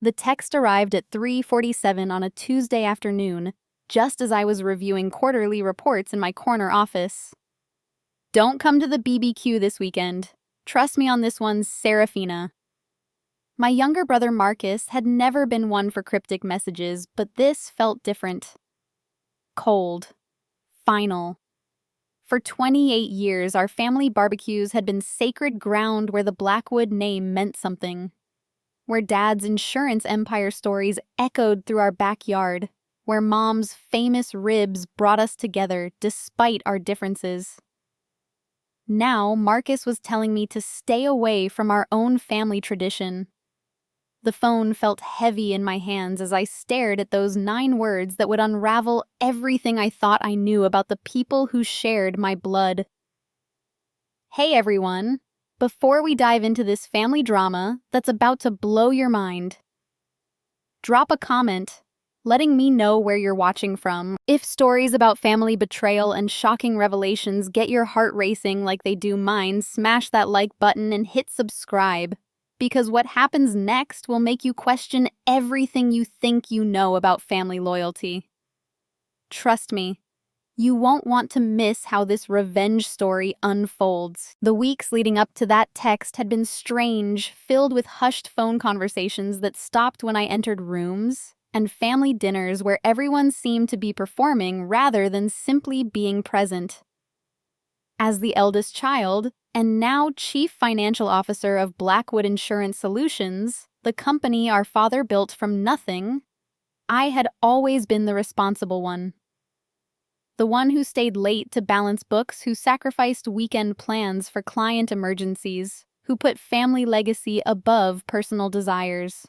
The text arrived at 3:47 on a Tuesday afternoon, just as I was reviewing quarterly reports in my corner office. "Don't come to the BBQ this weekend. Trust me on this one, Seraphina." My younger brother Marcus had never been one for cryptic messages, but this felt different. Cold. Final. For 28 years, our family barbecues had been sacred ground where the Blackwood name meant something. Where Dad's insurance empire stories echoed through our backyard. Where Mom's famous ribs brought us together despite our differences. Now, Marcus was telling me to stay away from our own family tradition. The phone felt heavy in my hands as I stared at those 9 words that would unravel everything I thought I knew about the people who shared my blood. Hey everyone, before we dive into this family drama that's about to blow your mind, drop a comment letting me know where you're watching from. If stories about family betrayal and shocking revelations get your heart racing like they do mine, smash that like button and hit subscribe. Because what happens next will make you question everything you think you know about family loyalty. Trust me, you won't want to miss how this revenge story unfolds. The weeks leading up to that text had been strange, filled with hushed phone conversations that stopped when I entered rooms, and family dinners where everyone seemed to be performing rather than simply being present. As the eldest child, and now Chief Financial Officer of Blackwood Insurance Solutions, the company our father built from nothing, I had always been the responsible one. The one who stayed late to balance books, who sacrificed weekend plans for client emergencies, who put family legacy above personal desires.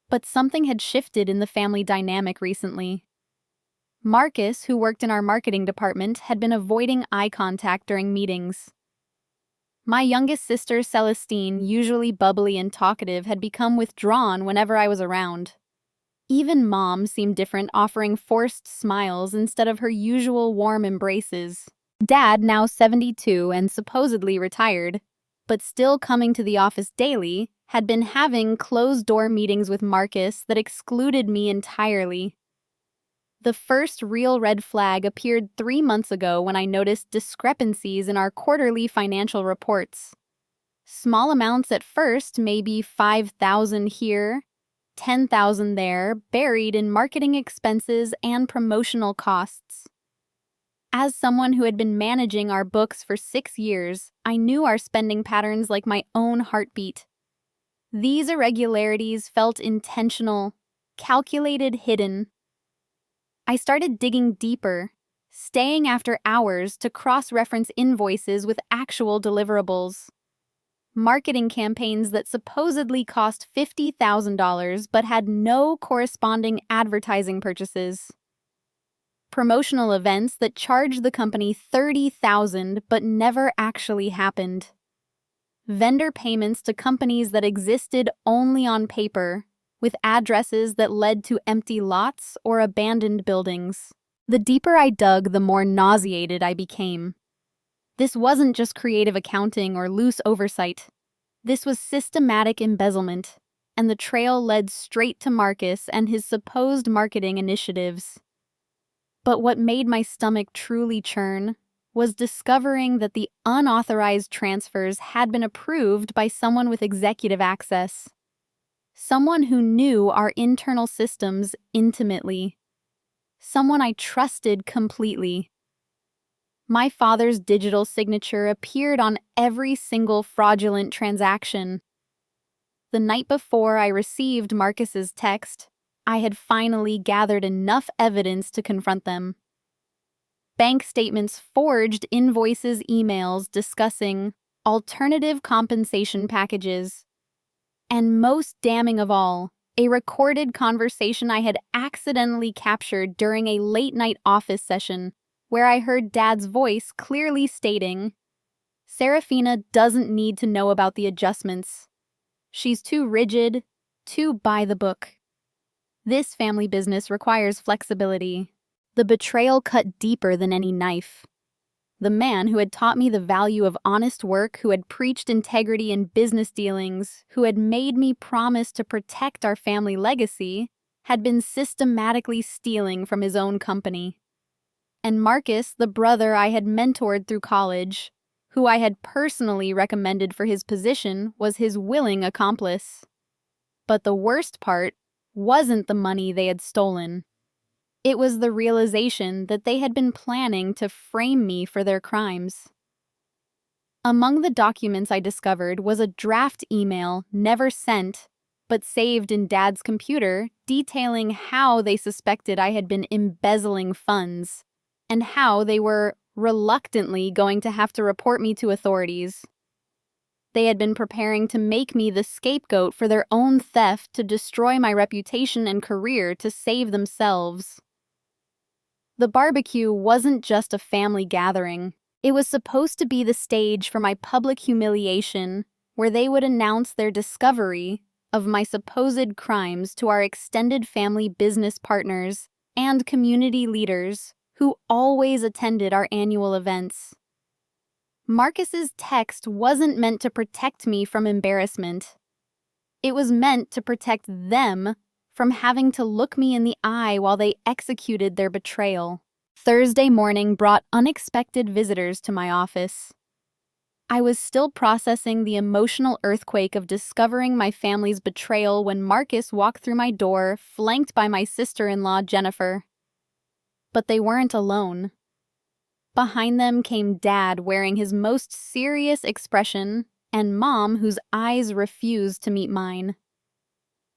But something had shifted in the family dynamic recently. Marcus, who worked in our marketing department, had been avoiding eye contact during meetings. My youngest sister, Celestine, usually bubbly and talkative, had become withdrawn whenever I was around. Even Mom seemed different, offering forced smiles instead of her usual warm embraces. Dad, now 72 and supposedly retired, but still coming to the office daily, had been having closed-door meetings with Marcus that excluded me entirely. The first real red flag appeared 3 months ago when I noticed discrepancies in our quarterly financial reports. Small amounts at first, maybe $5,000 here, $10,000 there, buried in marketing expenses and promotional costs. As someone who had been managing our books for 6 years, I knew our spending patterns like my own heartbeat. These irregularities felt intentional, calculated, hidden. I started digging deeper, staying after hours to cross-reference invoices with actual deliverables. Marketing campaigns that supposedly cost $50,000 but had no corresponding advertising purchases. Promotional events that charged the company $30,000 but never actually happened. Vendor payments to companies that existed only on paper, with addresses that led to empty lots or abandoned buildings. The deeper I dug, the more nauseated I became. This wasn't just creative accounting or loose oversight. This was systematic embezzlement, and the trail led straight to Marcus and his supposed marketing initiatives. But what made my stomach truly churn was discovering that the unauthorized transfers had been approved by someone with executive access. Someone who knew our internal systems intimately. Someone I trusted completely. My father's digital signature appeared on every single fraudulent transaction. The night before I received Marcus's text, I had finally gathered enough evidence to confront them. Bank statements forged, invoices, emails discussing alternative compensation packages. And most damning of all, a recorded conversation I had accidentally captured during a late-night office session where I heard Dad's voice clearly stating, "Seraphina doesn't need to know about the adjustments. She's too rigid, too by the book. This family business requires flexibility." The betrayal cut deeper than any knife. The man who had taught me the value of honest work, who had preached integrity in business dealings, who had made me promise to protect our family legacy, had been systematically stealing from his own company. And Marcus, the brother I had mentored through college, who I had personally recommended for his position, was his willing accomplice. But the worst part wasn't the money they had stolen. It was the realization that they had been planning to frame me for their crimes. Among the documents I discovered was a draft email never sent, but saved in Dad's computer, detailing how they suspected I had been embezzling funds, and how they were reluctantly going to have to report me to authorities. They had been preparing to make me the scapegoat for their own theft, to destroy my reputation and career, to save themselves. The barbecue wasn't just a family gathering. It was supposed to be the stage for my public humiliation, where they would announce their discovery of my supposed crimes to our extended family business partners and community leaders who always attended our annual events. Marcus's text wasn't meant to protect me from embarrassment. It was meant to protect them from having to look me in the eye while they executed their betrayal. Thursday morning brought unexpected visitors to my office. I was still processing the emotional earthquake of discovering my family's betrayal when Marcus walked through my door, flanked by my sister-in-law, Jennifer. But they weren't alone. Behind them came Dad, wearing his most serious expression, and Mom, whose eyes refused to meet mine.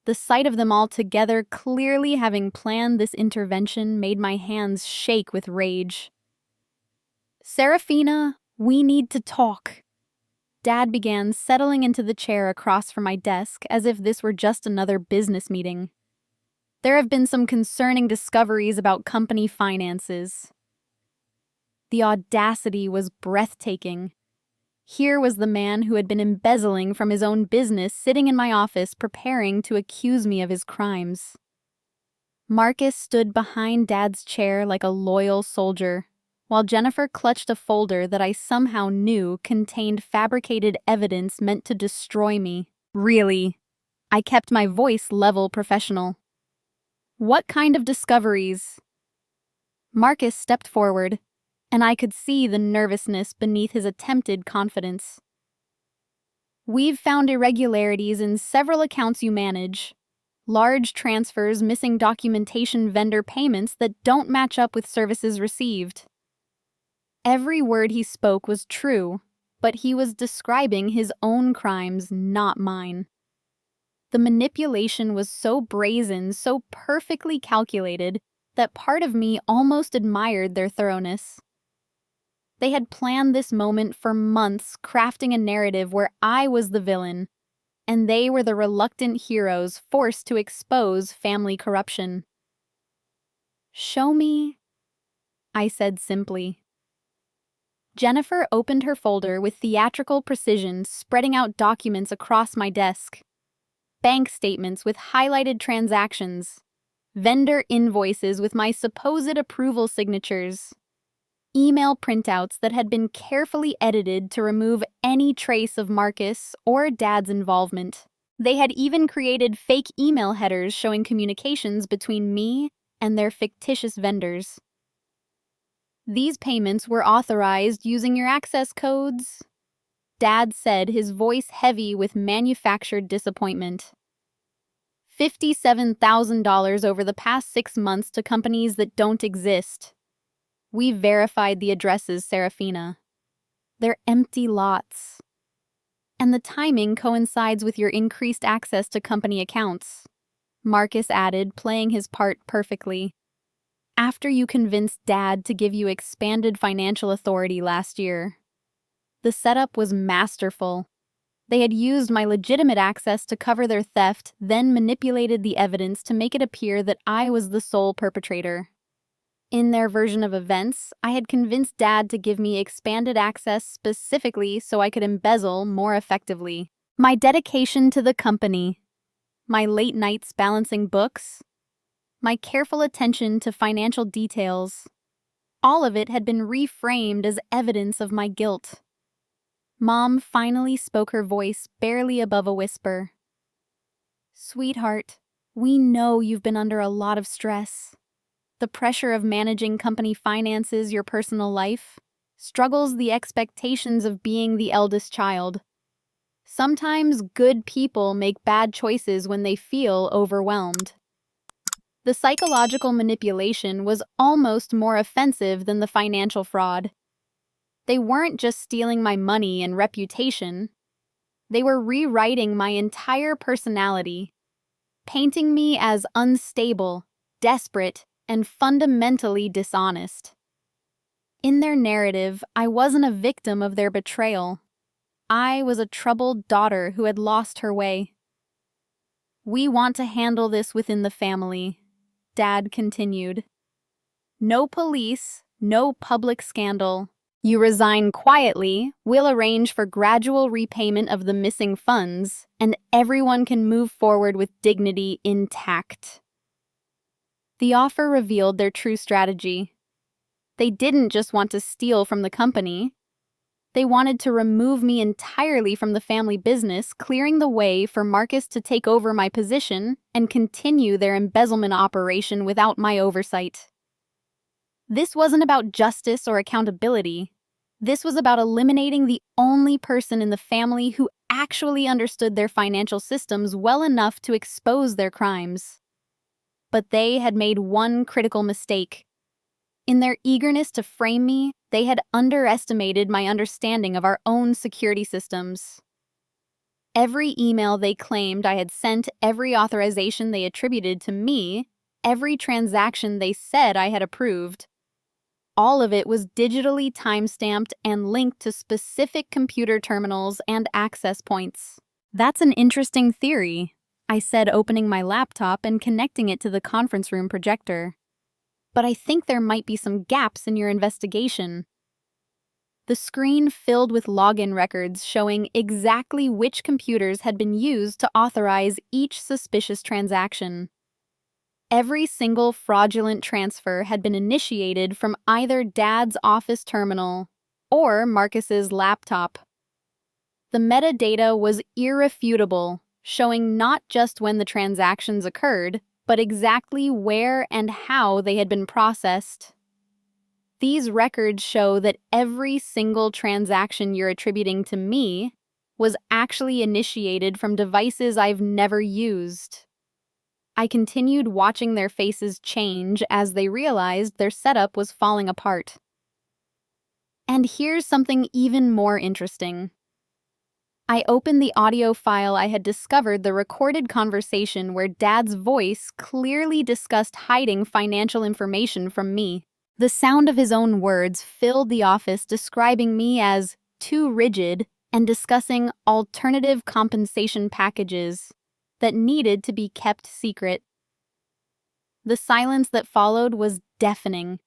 The sight of them all together, clearly having planned this intervention, made my hands shake with rage. "Seraphina, we need to talk." Dad began, settling into the chair across from my desk as if this were just another business meeting. "There have been some concerning discoveries about company finances." The audacity was breathtaking. Here was the man who had been embezzling from his own business sitting in my office preparing to accuse me of his crimes. Marcus stood behind Dad's chair like a loyal soldier, while Jennifer clutched a folder that I somehow knew contained fabricated evidence meant to destroy me. "Really?" I kept my voice level, professional. "What kind of discoveries?" Marcus stepped forward, and I could see the nervousness beneath his attempted confidence. "We've found irregularities in several accounts you manage. Large transfers, missing documentation, vendor payments that don't match up with services received." Every word he spoke was true, but he was describing his own crimes, not mine. The manipulation was so brazen, so perfectly calculated, that part of me almost admired their thoroughness. They had planned this moment for months, crafting a narrative where I was the villain, and they were the reluctant heroes forced to expose family corruption. "Show me," I said simply. Jennifer opened her folder with theatrical precision, spreading out documents across my desk. Bank statements with highlighted transactions, vendor invoices with my supposed approval signatures, email printouts that had been carefully edited to remove any trace of Marcus or Dad's involvement. They had even created fake email headers showing communications between me and their fictitious vendors. "These payments were authorized using your access codes," Dad said, his voice heavy with manufactured disappointment. $57,000 over the past 6 months to companies that don't exist. We verified the addresses, Seraphina. They're empty lots. And the timing coincides with your increased access to company accounts," Marcus added, playing his part perfectly. "After you convinced Dad to give you expanded financial authority last year." The setup was masterful. They had used my legitimate access to cover their theft, then manipulated the evidence to make it appear that I was the sole perpetrator. In their version of events, I had convinced Dad to give me expanded access specifically so I could embezzle more effectively. My dedication to the company, my late nights balancing books, my careful attention to financial details, All of it had been reframed as evidence of my guilt. Mom finally spoke, her voice barely above a whisper. "Sweetheart, we know you've been under a lot of stress. The pressure of managing company finances, your personal life, struggles, the expectations of being the eldest child. Sometimes good people make bad choices when they feel overwhelmed." The psychological manipulation was almost more offensive than the financial fraud. They weren't just stealing my money and reputation. They were rewriting my entire personality, painting me as unstable, desperate, and fundamentally dishonest. In their narrative, I wasn't a victim of their betrayal. I was a troubled daughter who had lost her way. "We want to handle this within the family," Dad continued. "No police, no public scandal. You resign quietly, we'll arrange for gradual repayment of the missing funds, and everyone can move forward with dignity intact." The offer revealed their true strategy. They didn't just want to steal from the company. They wanted to remove me entirely from the family business, clearing the way for Marcus to take over my position and continue their embezzlement operation without my oversight. This wasn't about justice or accountability. This was about eliminating the only person in the family who actually understood their financial systems well enough to expose their crimes. But they had made one critical mistake. In their eagerness to frame me, they had underestimated my understanding of our own security systems. Every email they claimed I had sent, every authorization they attributed to me, every transaction they said I had approved, all of it was digitally timestamped and linked to specific computer terminals and access points. "That's an interesting theory," I said, opening my laptop and connecting it to the conference room projector. "But I think there might be some gaps in your investigation." The screen filled with login records showing exactly which computers had been used to authorize each suspicious transaction. Every single fraudulent transfer had been initiated from either Dad's office terminal or Marcus's laptop. The metadata was irrefutable, showing not just when the transactions occurred, but exactly where and how they had been processed. These records show that every single transaction you're attributing to me was actually initiated from devices I've never used. I continued watching their faces change as they realized their setup was falling apart. And here's something even more interesting. I opened the audio file I had discovered, the recorded conversation where Dad's voice clearly discussed hiding financial information from me. The sound of his own words filled the office, describing me as too rigid and discussing alternative compensation packages that needed to be kept secret. The silence that followed was deafening.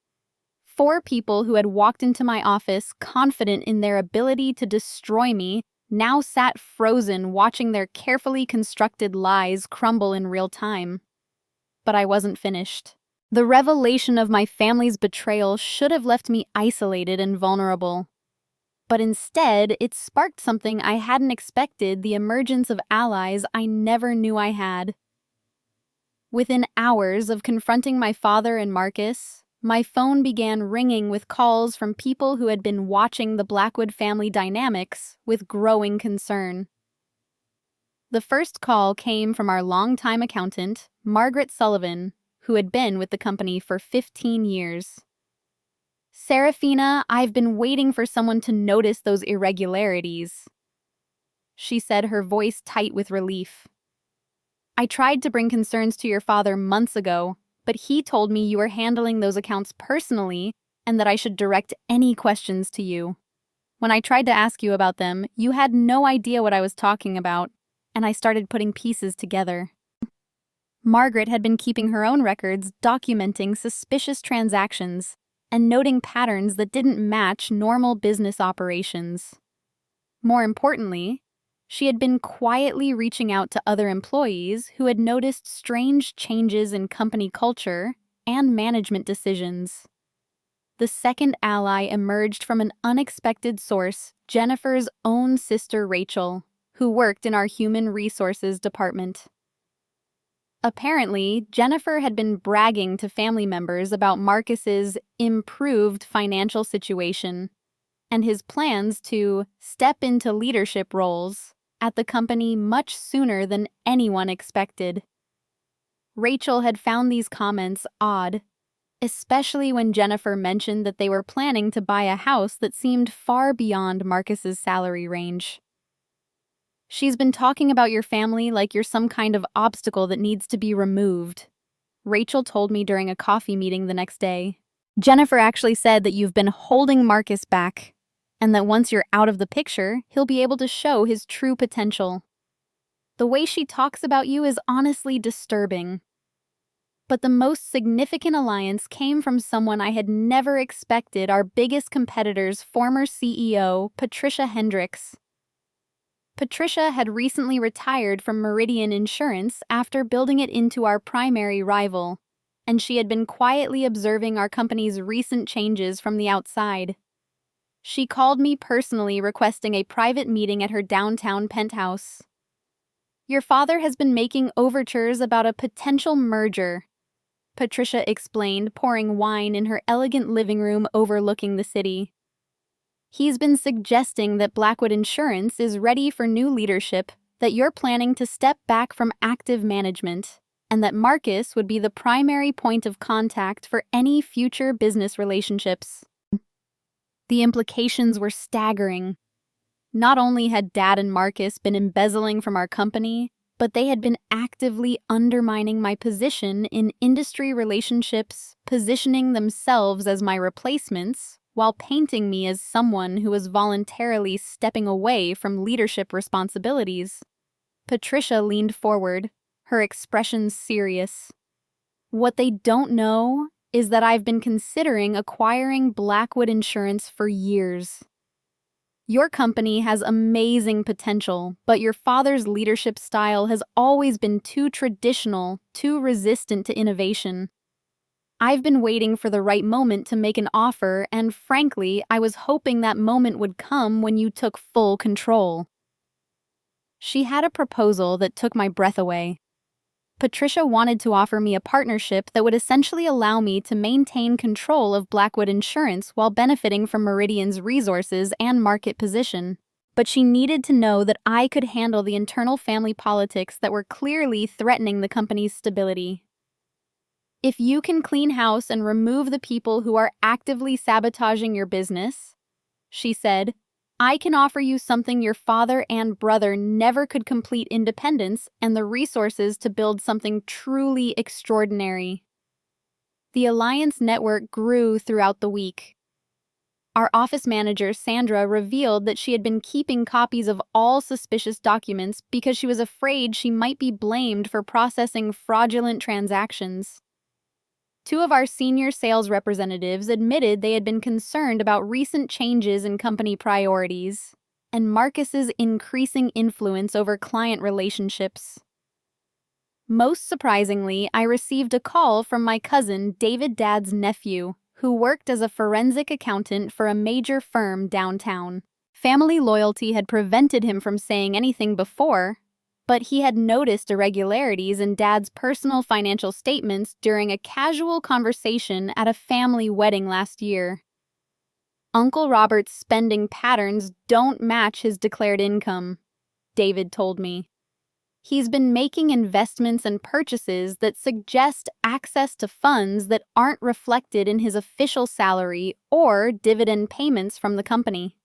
4 people who had walked into my office confident in their ability to destroy me now sat frozen, watching their carefully constructed lies crumble in real time. But I wasn't finished. The revelation of my family's betrayal should have left me isolated and vulnerable. But instead, it sparked something I hadn't expected: the emergence of allies I never knew I had. Within hours of confronting my father and Marcus, my phone began ringing with calls from people who had been watching the Blackwood family dynamics with growing concern. The first call came from our longtime accountant, Margaret Sullivan, who had been with the company for 15 years. "Seraphina, I've been waiting for someone to notice those irregularities," she said, her voice tight with relief. "I tried to bring concerns to your father months ago, but he told me you were handling those accounts personally and that I should direct any questions to you. When I tried to ask you about them, you had no idea what I was talking about, and I started putting pieces together." Margaret had been keeping her own records, documenting suspicious transactions and noting patterns that didn't match normal business operations. More importantly, she had been quietly reaching out to other employees who had noticed strange changes in company culture and management decisions. the second ally emerged from an unexpected source, Jennifer's own sister Rachel, who worked in our human resources department. Apparently, Jennifer had been bragging to family members about Marcus's improved financial situation and his plans to step into leadership roles at the company much sooner than anyone expected. Rachel had found these comments odd, especially when Jennifer mentioned that they were planning to buy a house that seemed far beyond Marcus's salary range. "She's been talking about your family like you're some kind of obstacle that needs to be removed," Rachel told me during a coffee meeting the next day. "Jennifer actually said that you've been holding Marcus back, and that once you're out of the picture, he'll be able to show his true potential. The way she talks about you is honestly disturbing." But the most significant alliance came from someone I had never expected: our biggest competitor's former CEO, Patricia Hendricks. Patricia had recently retired from Meridian Insurance after building it into our primary rival, and she had been quietly observing our company's recent changes from the outside. She called me personally, requesting a private meeting at her downtown penthouse. "Your father has been making overtures about a potential merger," Patricia explained, pouring wine in her elegant living room overlooking the city. "He's been suggesting that Blackwood Insurance is ready for new leadership, that you're planning to step back from active management, and that Marcus would be the primary point of contact for any future business relationships." The implications were staggering. Not only had Dad and Marcus been embezzling from our company, but they had been actively undermining my position in industry relationships, positioning themselves as my replacements, while painting me as someone who was voluntarily stepping away from leadership responsibilities. Patricia leaned forward, her expression serious. "What they don't know is that I've been considering acquiring Blackwood Insurance for years. Your company has amazing potential, but your father's leadership style has always been too traditional, too resistant to innovation. I've been waiting for the right moment to make an offer, and frankly, I was hoping that moment would come when you took full control." She had a proposal that took my breath away. Patricia wanted to offer me a partnership that would essentially allow me to maintain control of Blackwood Insurance while benefiting from Meridian's resources and market position. But she needed to know that I could handle the internal family politics that were clearly threatening the company's stability. "If you can clean house and remove the people who are actively sabotaging your business," she said, "I can offer you something your father and brother never could: complete independence and the resources to build something truly extraordinary." The alliance network grew throughout the week. Our office manager, Sandra, revealed that she had been keeping copies of all suspicious documents because she was afraid she might be blamed for processing fraudulent transactions. Two of our senior sales representatives admitted they had been concerned about recent changes in company priorities and Marcus's increasing influence over client relationships. Most surprisingly, I received a call from my cousin, David Dad's nephew, who worked as a forensic accountant for a major firm downtown. Family loyalty had prevented him from saying anything before, but he had noticed irregularities in Dad's personal financial statements during a casual conversation at a family wedding last year. "Uncle Robert's spending patterns don't match his declared income," David told me. "He's been making investments and purchases that suggest access to funds that aren't reflected in his official salary or dividend payments from the company.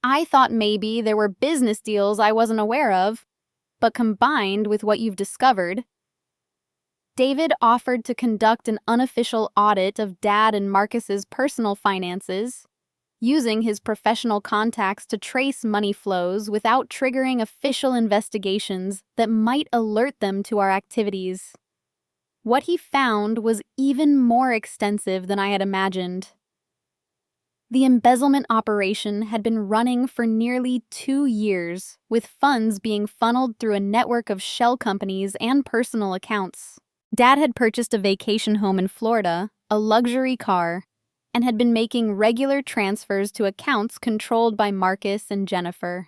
I thought maybe there were business deals I wasn't aware of, but combined with what you've discovered." David offered to conduct an unofficial audit of Dad and Marcus's personal finances, using his professional contacts to trace money flows without triggering official investigations that might alert them to our activities. What he found was even more extensive than I had imagined. The embezzlement operation had been running for nearly 2 years, with funds being funneled through a network of shell companies and personal accounts. Dad had purchased a vacation home in Florida, a luxury car, and had been making regular transfers to accounts controlled by Marcus and Jennifer.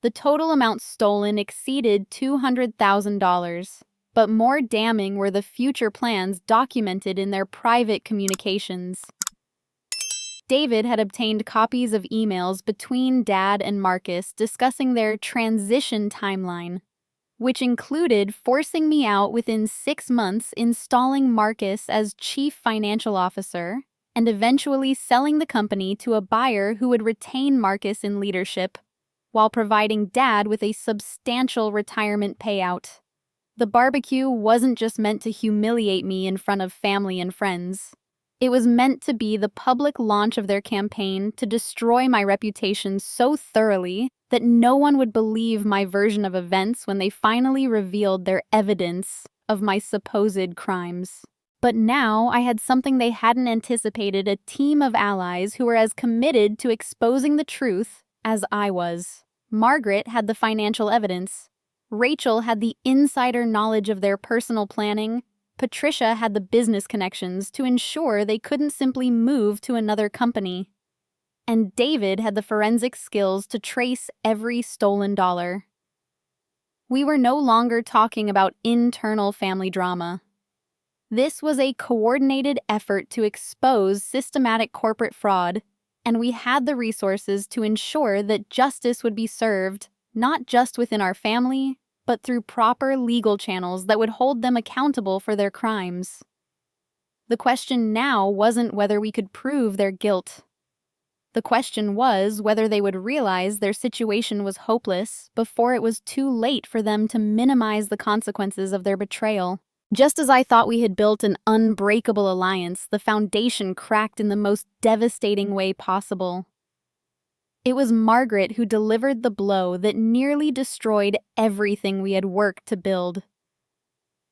The total amount stolen exceeded $200,000, but more damning were the future plans documented in their private communications. David had obtained copies of emails between Dad and Marcus discussing their transition timeline, which included forcing me out within 6 months, installing Marcus as chief financial officer, and eventually selling the company to a buyer who would retain Marcus in leadership while providing Dad with a substantial retirement payout. The barbecue wasn't just meant to humiliate me in front of family and friends. It was meant to be the public launch of their campaign to destroy my reputation so thoroughly that no one would believe my version of events when they finally revealed their evidence of my supposed crimes. But now I had something they hadn't anticipated: a team of allies who were as committed to exposing the truth as I was. Margaret had the financial evidence. Rachel had the insider knowledge of their personal planning. Patricia had the business connections to ensure they couldn't simply move to another company. And David had the forensic skills to trace every stolen dollar. We were no longer talking about internal family drama. This was a coordinated effort to expose systematic corporate fraud, and we had the resources to ensure that justice would be served, not just within our family, but through proper legal channels that would hold them accountable for their crimes. The question now wasn't whether we could prove their guilt. The question was whether they would realize their situation was hopeless before it was too late for them to minimize the consequences of their betrayal. Just as I thought we had built an unbreakable alliance, the foundation cracked in the most devastating way possible. It was Margaret who delivered the blow that nearly destroyed everything we had worked to build.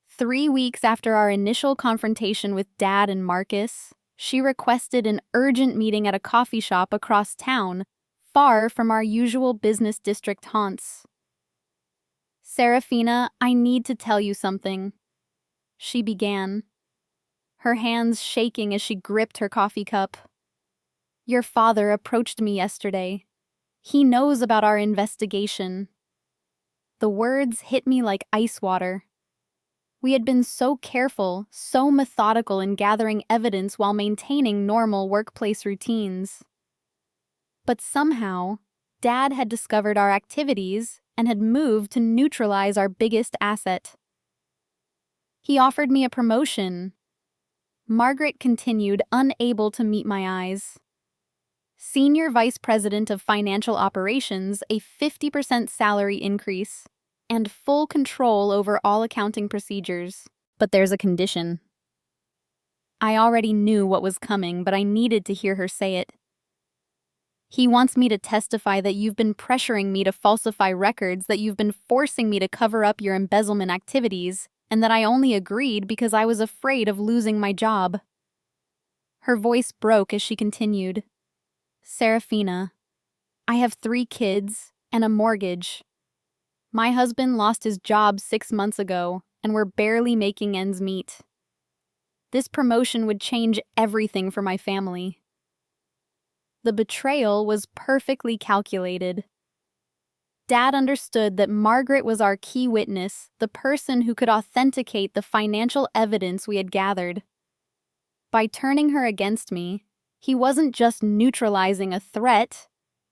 3 weeks after our initial confrontation with Dad and Marcus, she requested an urgent meeting at a coffee shop across town, far from our usual business district haunts. "Seraphina, I need to tell you something," she began, her hands shaking as she gripped her coffee cup. "Your father approached me yesterday. He knows about our investigation." The words hit me like ice water. We had been so careful, so methodical in gathering evidence while maintaining normal workplace routines. But somehow, Dad had discovered our activities and had moved to neutralize our biggest asset. He offered me a promotion. Margaret continued, unable to meet my eyes. Senior Vice President of Financial Operations, a 50% salary increase, and full control over all accounting procedures. But there's a condition. I already knew what was coming, but I needed to hear her say it. "He wants me to testify that you've been pressuring me to falsify records, that you've been forcing me to cover up your embezzlement activities, and that I only agreed because I was afraid of losing my job." Her voice broke as she continued. "Seraphina, I have 3 kids and a mortgage. My husband lost his job 6 months ago, and we're barely making ends meet. This promotion would change everything for my family." The betrayal was perfectly calculated. Dad understood that Margaret was our key witness, the person who could authenticate the financial evidence we had gathered. By turning her against me, he wasn't just neutralizing a threat,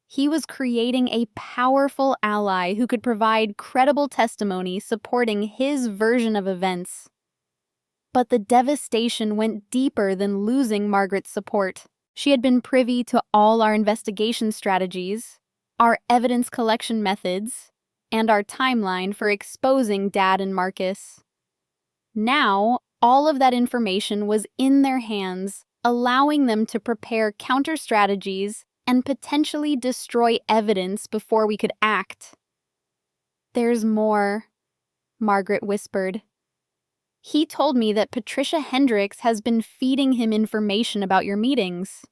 he was creating a powerful ally who could provide credible testimony supporting his version of events. But the devastation went deeper than losing Margaret's support. She had been privy to all our investigation strategies, our evidence collection methods, and our timeline for exposing Dad and Marcus. Now, all of that information was in their hands, allowing them to prepare counter-strategies and potentially destroy evidence before we could act. "There's more," Margaret whispered. "He told me that Patricia Hendricks has been feeding him information about your meetings.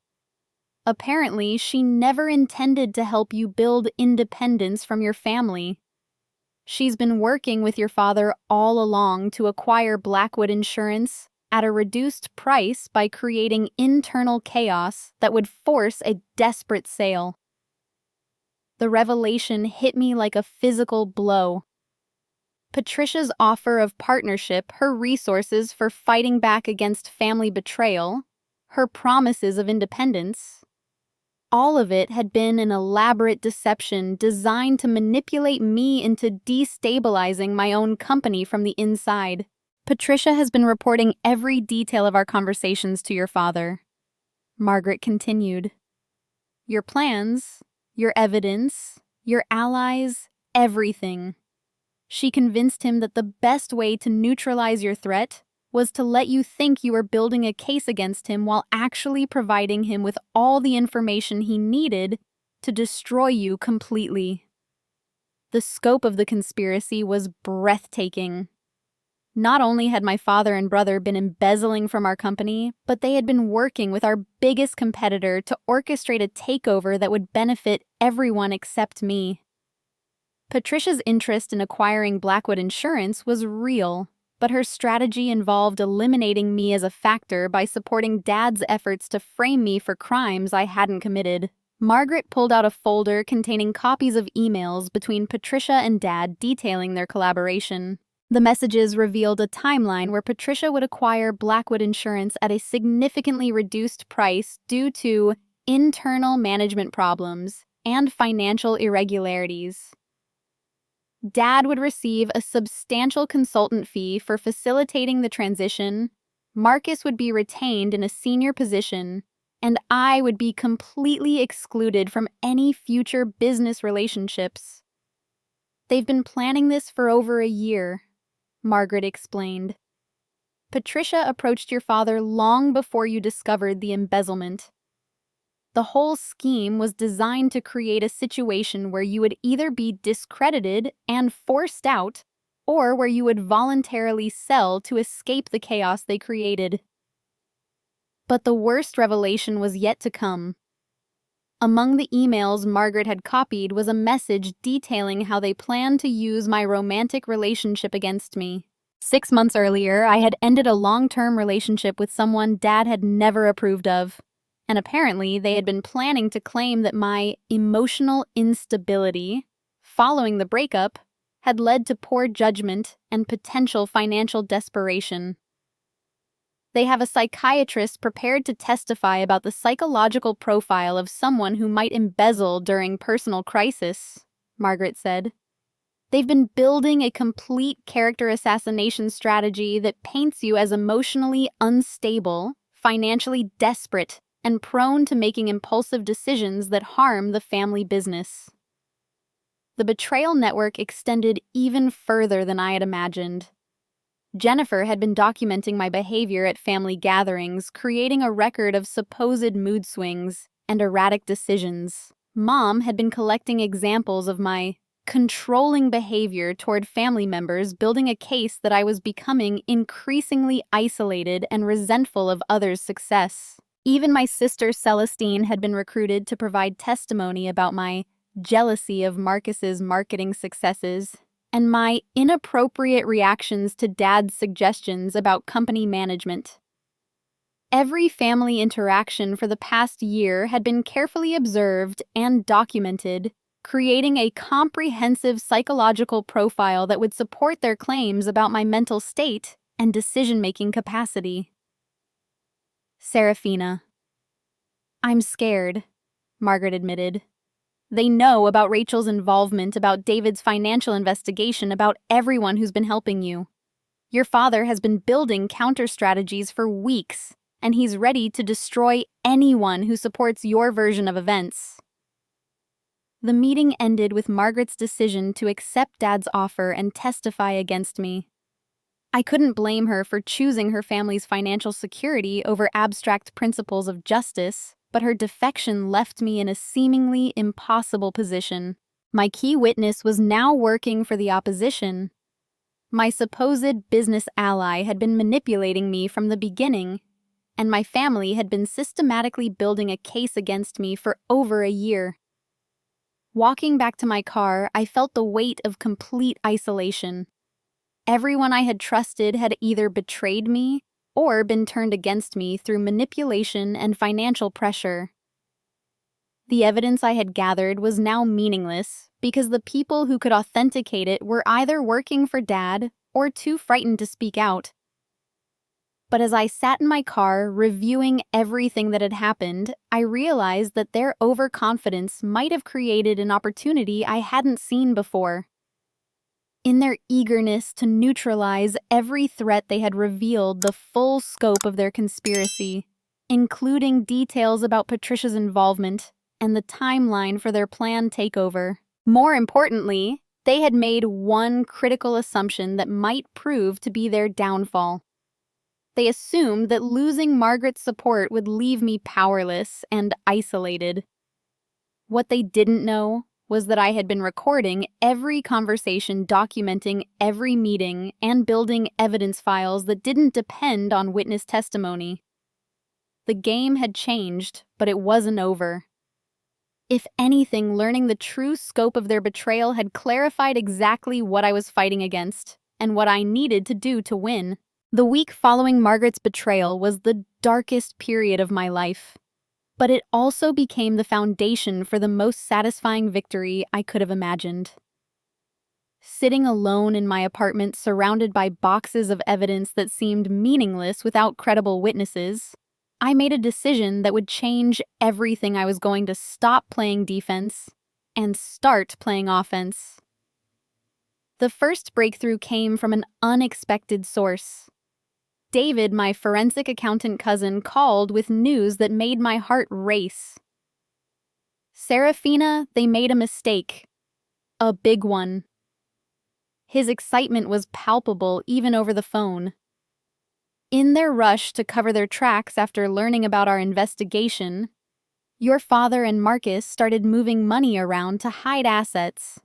Apparently, she never intended to help you build independence from your family. She's been working with your father all along to acquire Blackwood Insurance at a reduced price by creating internal chaos that would force a desperate sale. The revelation hit me like a physical blow. Patricia's offer of partnership, her resources for fighting back against family betrayal, her promises of independence, all of it had been an elaborate deception designed to manipulate me into destabilizing my own company from the inside. Patricia has been reporting every detail of our conversations to your father. Margaret continued. Your plans, your evidence, your allies, everything. She convinced him that the best way to neutralize your threat was to let you think you were building a case against him while actually providing him with all the information he needed to destroy you completely. The scope of the conspiracy was breathtaking. Not only had my father and brother been embezzling from our company, but they had been working with our biggest competitor to orchestrate a takeover that would benefit everyone except me. Patricia's interest in acquiring Blackwood Insurance was real, but her strategy involved eliminating me as a factor by supporting Dad's efforts to frame me for crimes I hadn't committed. Margaret pulled out a folder containing copies of emails between Patricia and Dad detailing their collaboration. The messages revealed a timeline where Patricia would acquire Blackwood Insurance at a significantly reduced price due to internal management problems and financial irregularities. Dad would receive a substantial consultant fee for facilitating the transition, Marcus would be retained in a senior position, and I would be completely excluded from any future business relationships. They've been planning this for over a year, Margaret explained. Patricia approached your father long before you discovered the embezzlement. The whole scheme was designed to create a situation where you would either be discredited and forced out, or where you would voluntarily sell to escape the chaos they created. But the worst revelation was yet to come. Among the emails Margaret had copied was a message detailing how they planned to use my romantic relationship against me. 6 months earlier, I had ended a long-term relationship with someone Dad had never approved of. And apparently they had been planning to claim that my emotional instability, following the breakup, had led to poor judgment and potential financial desperation. They have a psychiatrist prepared to testify about the psychological profile of someone who might embezzle during personal crisis, Margaret said. They've been building a complete character assassination strategy that paints you as emotionally unstable, financially desperate, and prone to making impulsive decisions that harm the family business. The betrayal network extended even further than I had imagined. Jennifer had been documenting my behavior at family gatherings, creating a record of supposed mood swings and erratic decisions. Mom had been collecting examples of my controlling behavior toward family members, building a case that I was becoming increasingly isolated and resentful of others' success. Even my sister Celestine had been recruited to provide testimony about my jealousy of Marcus's marketing successes and my inappropriate reactions to Dad's suggestions about company management. Every family interaction for the past year had been carefully observed and documented, creating a comprehensive psychological profile that would support their claims about my mental state and decision-making capacity. Seraphina. I'm scared, Margaret admitted. They know about Rachel's involvement, about David's financial investigation, about everyone who's been helping you. Your father has been building counter-strategies for weeks, and he's ready to destroy anyone who supports your version of events. The meeting ended with Margaret's decision to accept Dad's offer and testify against me. I couldn't blame her for choosing her family's financial security over abstract principles of justice, but her defection left me in a seemingly impossible position. My key witness was now working for the opposition. My supposed business ally had been manipulating me from the beginning, and my family had been systematically building a case against me for over a year. Walking back to my car, I felt the weight of complete isolation. Everyone I had trusted had either betrayed me or been turned against me through manipulation and financial pressure. The evidence I had gathered was now meaningless because the people who could authenticate it were either working for Dad or too frightened to speak out. But as I sat in my car reviewing everything that had happened, I realized that their overconfidence might have created an opportunity I hadn't seen before. In their eagerness to neutralize every threat, they had revealed the full scope of their conspiracy, including details about Patricia's involvement and the timeline for their planned takeover. More importantly, they had made one critical assumption that might prove to be their downfall. They assumed that losing Margaret's support would leave me powerless and isolated. What they didn't know was that I had been recording every conversation, documenting every meeting, and building evidence files that didn't depend on witness testimony. The game had changed, but it wasn't over. If anything, learning the true scope of their betrayal had clarified exactly what I was fighting against and what I needed to do to win. The week following Margaret's betrayal was the darkest period of my life, but it also became the foundation for the most satisfying victory I could have imagined. Sitting alone in my apartment, surrounded by boxes of evidence that seemed meaningless without credible witnesses, I made a decision that would change everything. I was going to stop playing defense and start playing offense. The first breakthrough came from an unexpected source. David, my forensic accountant cousin, called with news that made my heart race. Seraphina, they made a mistake. A big one. His excitement was palpable even over the phone. In their rush to cover their tracks after learning about our investigation, your father and Marcus started moving money around to hide assets.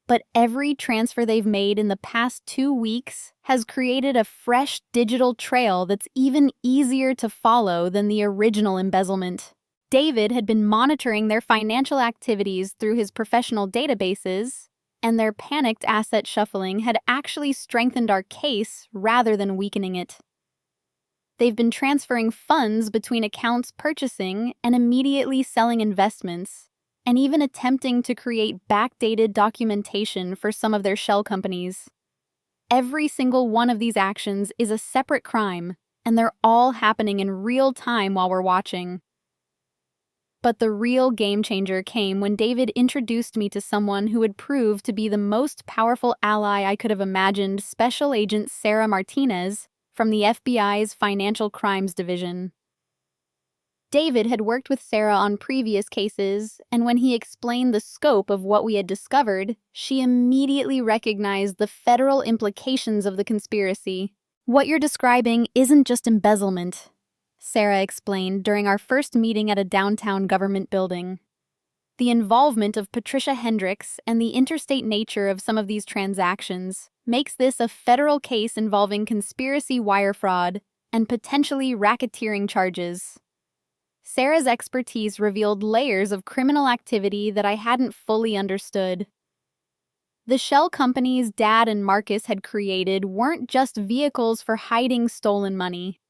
But every transfer they've made in the past 2 weeks has created a fresh digital trail that's even easier to follow than the original embezzlement. David had been monitoring their financial activities through his professional databases, and their panicked asset shuffling had actually strengthened our case rather than weakening it. They've been transferring funds between accounts, purchasing and immediately selling investments, and even attempting to create backdated documentation for some of their shell companies. Every single one of these actions is a separate crime, and they're all happening in real time while we're watching. But the real game changer came when David introduced me to someone who would prove to be the most powerful ally I could have imagined, Special Agent Sarah Martinez from the FBI's Financial Crimes Division. David had worked with Sarah on previous cases, and when he explained the scope of what we had discovered, she immediately recognized the federal implications of the conspiracy. What you're describing isn't just embezzlement, Sarah explained during our first meeting at a downtown government building. The involvement of Patricia Hendricks and the interstate nature of some of these transactions makes this a federal case involving conspiracy, wire fraud, and potentially racketeering charges. Sarah's expertise revealed layers of criminal activity that I hadn't fully understood. The shell companies Dad and Marcus had created weren't just vehicles for hiding stolen money.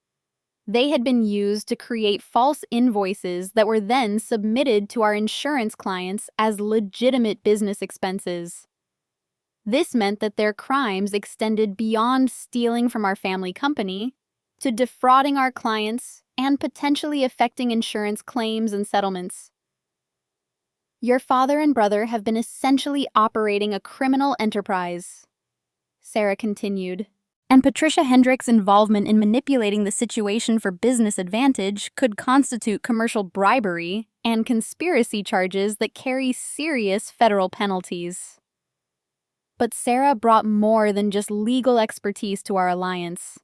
They had been used to create false invoices that were then submitted to our insurance clients as legitimate business expenses. This meant that their crimes extended beyond stealing from our family company to defrauding our clients and potentially affecting insurance claims and settlements. Your father and brother have been essentially operating a criminal enterprise, Sarah continued, and Patricia Hendricks' involvement in manipulating the situation for business advantage could constitute commercial bribery and conspiracy charges that carry serious federal penalties. But Sarah brought more than just legal expertise to our alliance.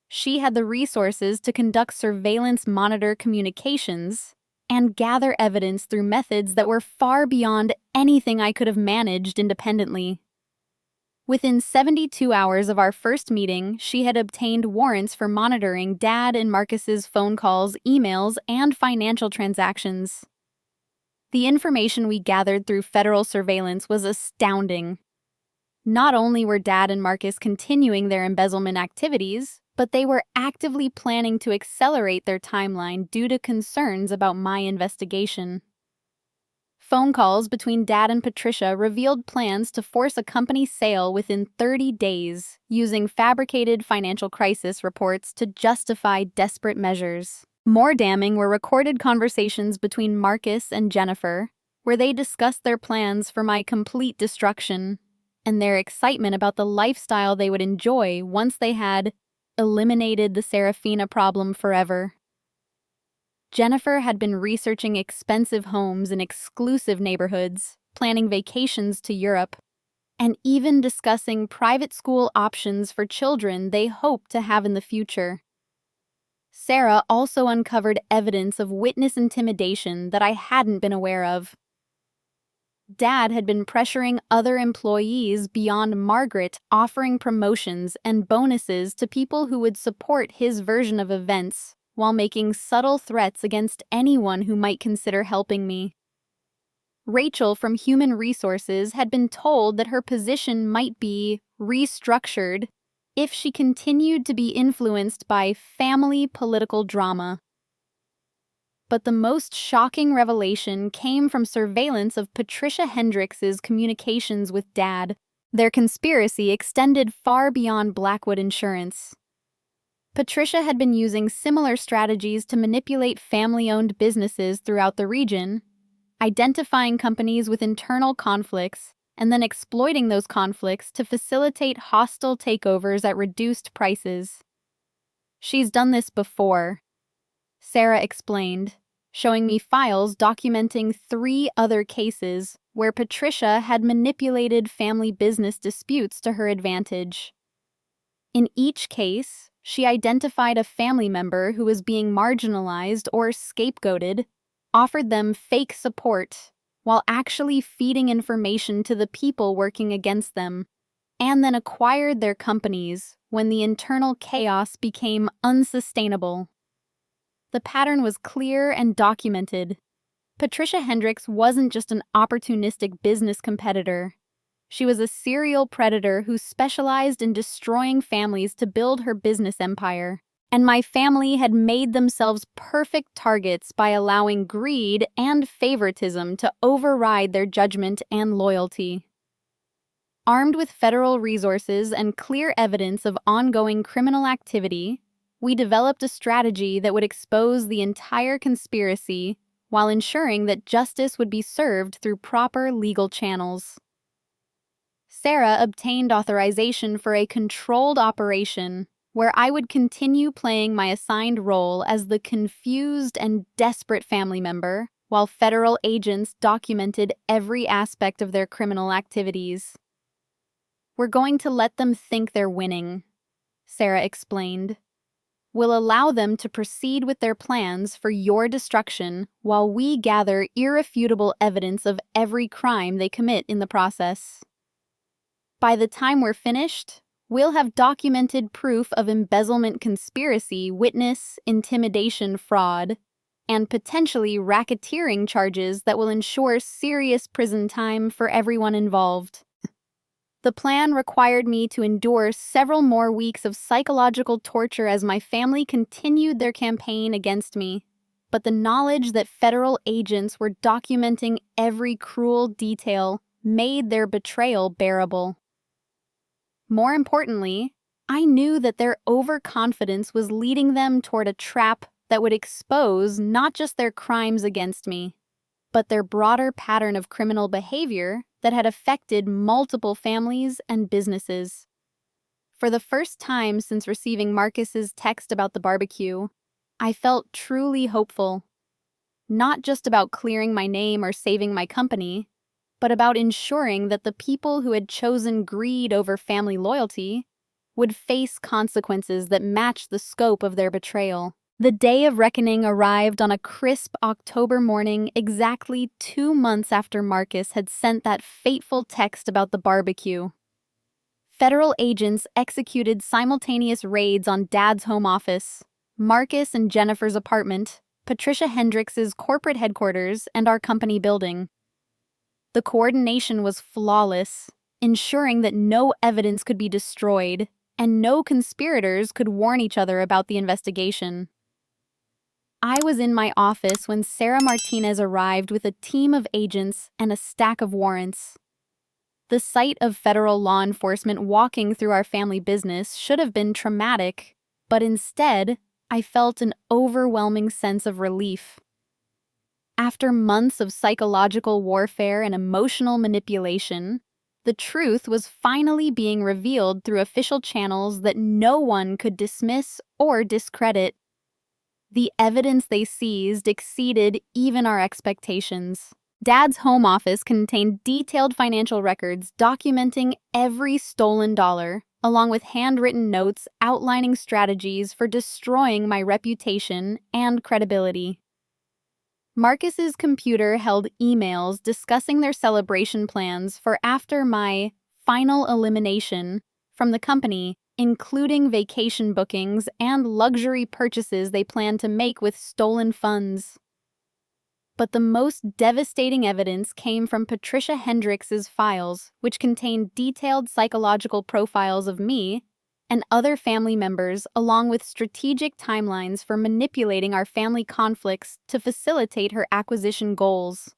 She had the resources to conduct surveillance, monitor communications, and gather evidence through methods that were far beyond anything I could have managed independently. Within 72 hours of our first meeting, she had obtained warrants for monitoring Dad and Marcus's phone calls, emails, and financial transactions. The information we gathered through federal surveillance was astounding. Not only were Dad and Marcus continuing their embezzlement activities, but they were actively planning to accelerate their timeline due to concerns about my investigation. Phone calls between Dad and Patricia revealed plans to force a company sale within 30 days, using fabricated financial crisis reports to justify desperate measures. More damning were recorded conversations between Marcus and Jennifer, where they discussed their plans for my complete destruction and their excitement about the lifestyle they would enjoy once they had eliminated the Seraphina problem forever. Jennifer had been researching expensive homes in exclusive neighborhoods, planning vacations to Europe, and even discussing private school options for children they hoped to have in the future. Sarah also uncovered evidence of witness intimidation that I hadn't been aware of. Dad had been pressuring other employees beyond Margaret, offering promotions and bonuses to people who would support his version of events, while making subtle threats against anyone who might consider helping me. Rachel from Human Resources had been told that her position might be restructured if she continued to be influenced by family political drama. But the most shocking revelation came from surveillance of Patricia Hendricks's communications with Dad. Their conspiracy extended far beyond Blackwood Insurance. Patricia had been using similar strategies to manipulate family-owned businesses throughout the region, identifying companies with internal conflicts and then exploiting those conflicts to facilitate hostile takeovers at reduced prices. "She's done this before," Sarah explained, showing me files documenting 3 other cases where Patricia had manipulated family business disputes to her advantage. In each case, she identified a family member who was being marginalized or scapegoated, offered them fake support, while actually feeding information to the people working against them, and then acquired their companies when the internal chaos became unsustainable. The pattern was clear and documented. Patricia Hendricks wasn't just an opportunistic business competitor. She was a serial predator who specialized in destroying families to build her business empire. And my family had made themselves perfect targets by allowing greed and favoritism to override their judgment and loyalty. Armed with federal resources and clear evidence of ongoing criminal activity, we developed a strategy that would expose the entire conspiracy while ensuring that justice would be served through proper legal channels. Sarah obtained authorization for a controlled operation where I would continue playing my assigned role as the confused and desperate family member, while federal agents documented every aspect of their criminal activities. "We're going to let them think they're winning," Sarah explained. "We'll allow them to proceed with their plans for your destruction while we gather irrefutable evidence of every crime they commit in the process. By the time we're finished, we'll have documented proof of embezzlement conspiracy, witness, intimidation, fraud, and potentially racketeering charges that will ensure serious prison time for everyone involved." The plan required me to endure several more weeks of psychological torture as my family continued their campaign against me. But the knowledge that federal agents were documenting every cruel detail made their betrayal bearable. More importantly, I knew that their overconfidence was leading them toward a trap that would expose not just their crimes against me, but their broader pattern of criminal behavior that had affected multiple families and businesses. For the first time since receiving Marcus's text about the barbecue, I felt truly hopeful. Not just about clearing my name or saving my company, but about ensuring that the people who had chosen greed over family loyalty would face consequences that matched the scope of their betrayal. The day of reckoning arrived on a crisp October morning, exactly 2 months after Marcus had sent that fateful text about the barbecue. Federal agents executed simultaneous raids on Dad's home office, Marcus and Jennifer's apartment, Patricia Hendricks's corporate headquarters, and our company building. The coordination was flawless, ensuring that no evidence could be destroyed, and no conspirators could warn each other about the investigation. I was in my office when Sarah Martinez arrived with a team of agents and a stack of warrants. The sight of federal law enforcement walking through our family business should have been traumatic, but instead, I felt an overwhelming sense of relief. After months of psychological warfare and emotional manipulation, the truth was finally being revealed through official channels that no one could dismiss or discredit. The evidence they seized exceeded even our expectations. Dad's home office contained detailed financial records documenting every stolen dollar, along with handwritten notes outlining strategies for destroying my reputation and credibility. Marcus's computer held emails discussing their celebration plans for after my final elimination from the company, including vacation bookings and luxury purchases they planned to make with stolen funds. But the most devastating evidence came from Patricia Hendricks's files, which contained detailed psychological profiles of me and other family members, along with strategic timelines for manipulating our family conflicts to facilitate her acquisition goals.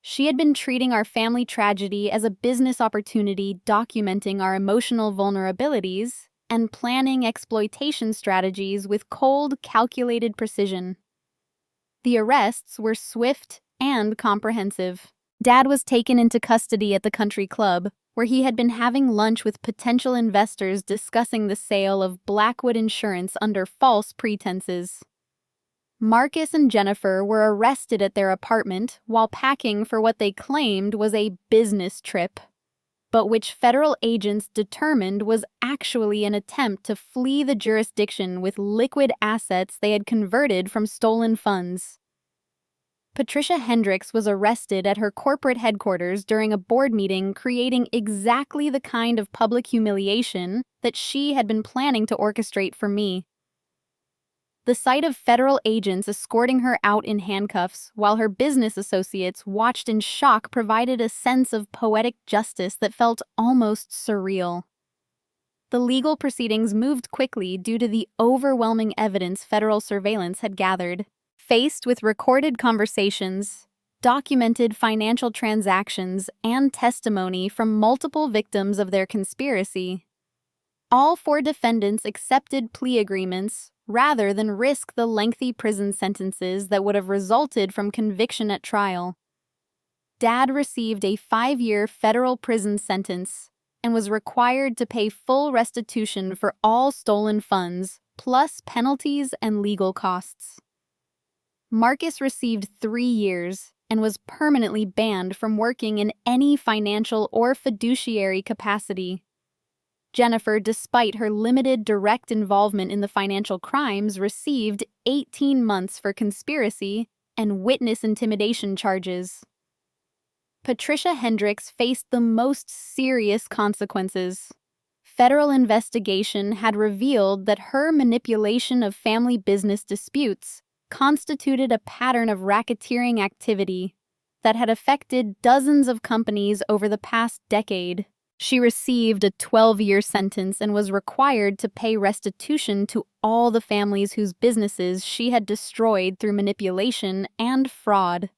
She had been treating our family tragedy as a business opportunity, documenting our emotional vulnerabilities and planning exploitation strategies with cold, calculated precision. The arrests were swift and comprehensive. Dad was taken into custody at the country club, where he had been having lunch with potential investors discussing the sale of Blackwood Insurance under false pretenses. Marcus and Jennifer were arrested at their apartment while packing for what they claimed was a business trip, but which federal agents determined was actually an attempt to flee the jurisdiction with liquid assets they had converted from stolen funds. Patricia Hendricks was arrested at her corporate headquarters during a board meeting, creating exactly the kind of public humiliation that she had been planning to orchestrate for me. The sight of federal agents escorting her out in handcuffs while her business associates watched in shock provided a sense of poetic justice that felt almost surreal. The legal proceedings moved quickly due to the overwhelming evidence federal surveillance had gathered. Faced with recorded conversations, documented financial transactions, and testimony from multiple victims of their conspiracy, all 4 defendants accepted plea agreements rather than risk the lengthy prison sentences that would have resulted from conviction at trial. Dad received a 5-year federal prison sentence and was required to pay full restitution for all stolen funds, plus penalties and legal costs. Marcus received 3 years and was permanently banned from working in any financial or fiduciary capacity. Jennifer, despite her limited direct involvement in the financial crimes, received 18 months for conspiracy and witness intimidation charges. Patricia Hendricks faced the most serious consequences. Federal investigation had revealed that her manipulation of family business disputes constituted a pattern of racketeering activity that had affected dozens of companies over the past decade. She received a 12-year sentence and was required to pay restitution to all the families whose businesses she had destroyed through manipulation and fraud.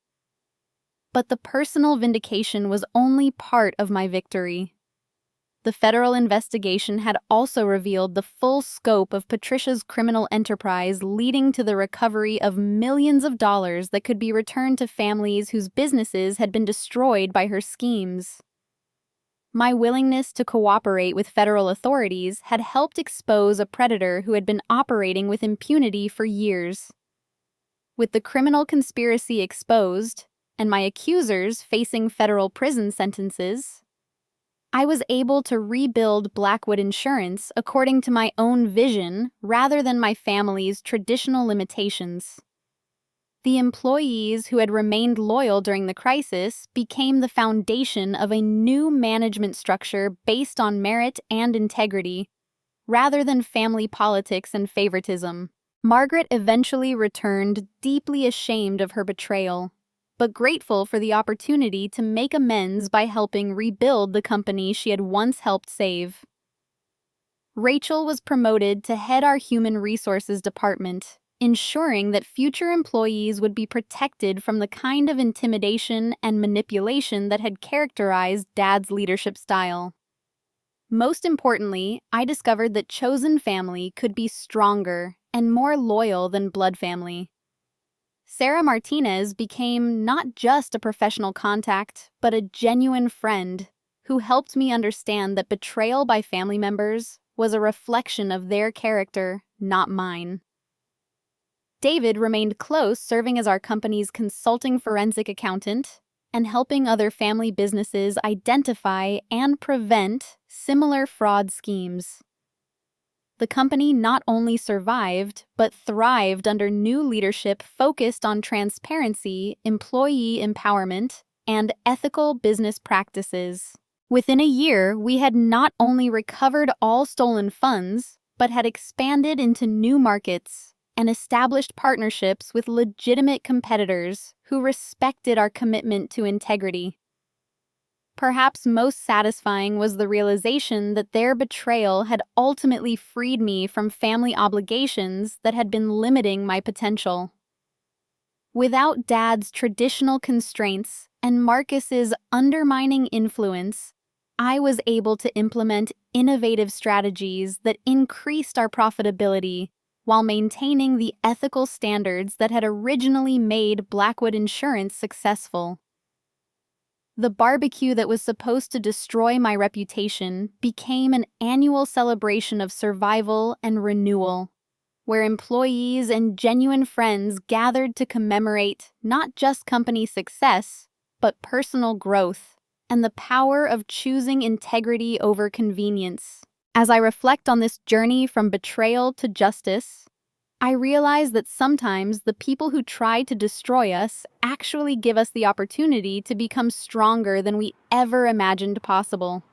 But the personal vindication was only part of my victory. The federal investigation had also revealed the full scope of Patricia's criminal enterprise, leading to the recovery of millions of dollars that could be returned to families whose businesses had been destroyed by her schemes. My willingness to cooperate with federal authorities had helped expose a predator who had been operating with impunity for years. With the criminal conspiracy exposed, and my accusers facing federal prison sentences, I was able to rebuild Blackwood Insurance according to my own vision rather than my family's traditional limitations. The employees who had remained loyal during the crisis became the foundation of a new management structure based on merit and integrity, rather than family politics and favoritism. Margaret eventually returned, deeply ashamed of her betrayal, but grateful for the opportunity to make amends by helping rebuild the company she had once helped save. Rachel was promoted to head our human resources department, ensuring that future employees would be protected from the kind of intimidation and manipulation that had characterized Dad's leadership style. Most importantly, I discovered that chosen family could be stronger and more loyal than blood family. Sarah Martinez became not just a professional contact, but a genuine friend who helped me understand that betrayal by family members was a reflection of their character, not mine. David remained close, serving as our company's consulting forensic accountant and helping other family businesses identify and prevent similar fraud schemes. The company not only survived, but thrived under new leadership focused on transparency, employee empowerment, and ethical business practices. Within a year, we had not only recovered all stolen funds, but had expanded into new markets and established partnerships with legitimate competitors who respected our commitment to integrity. Perhaps most satisfying was the realization that their betrayal had ultimately freed me from family obligations that had been limiting my potential. Without Dad's traditional constraints and Marcus's undermining influence, I was able to implement innovative strategies that increased our profitability while maintaining the ethical standards that had originally made Blackwood Insurance successful. The barbecue that was supposed to destroy my reputation became an annual celebration of survival and renewal, where employees and genuine friends gathered to commemorate not just company success, but personal growth and the power of choosing integrity over convenience. As I reflect on this journey from betrayal to justice, I realize that sometimes the people who try to destroy us actually give us the opportunity to become stronger than we ever imagined possible.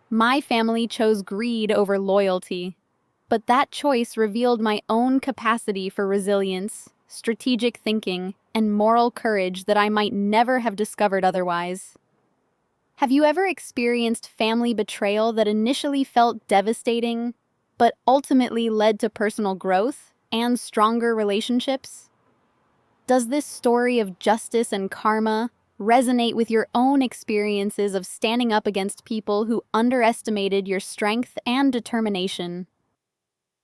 My family chose greed over loyalty, but that choice revealed my own capacity for resilience, strategic thinking, and moral courage that I might never have discovered otherwise. Have you ever experienced family betrayal that initially felt devastating, but ultimately led to personal growth and stronger relationships? Does this story of justice and karma resonate with your own experiences of standing up against people who underestimated your strength and determination?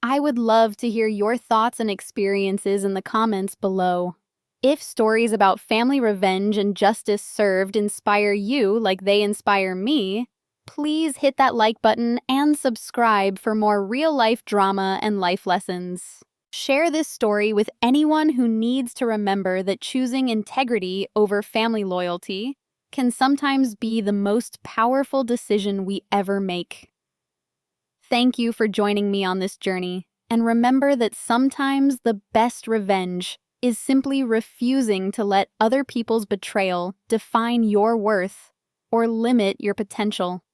I would love to hear your thoughts and experiences in the comments below. If stories about family revenge and justice served inspire you like they inspire me, please hit that like button and subscribe for more real-life drama and life lessons. Share this story with anyone who needs to remember that choosing integrity over family loyalty can sometimes be the most powerful decision we ever make. Thank you for joining me on this journey, and remember that sometimes the best revenge is simply refusing to let other people's betrayal define your worth or limit your potential.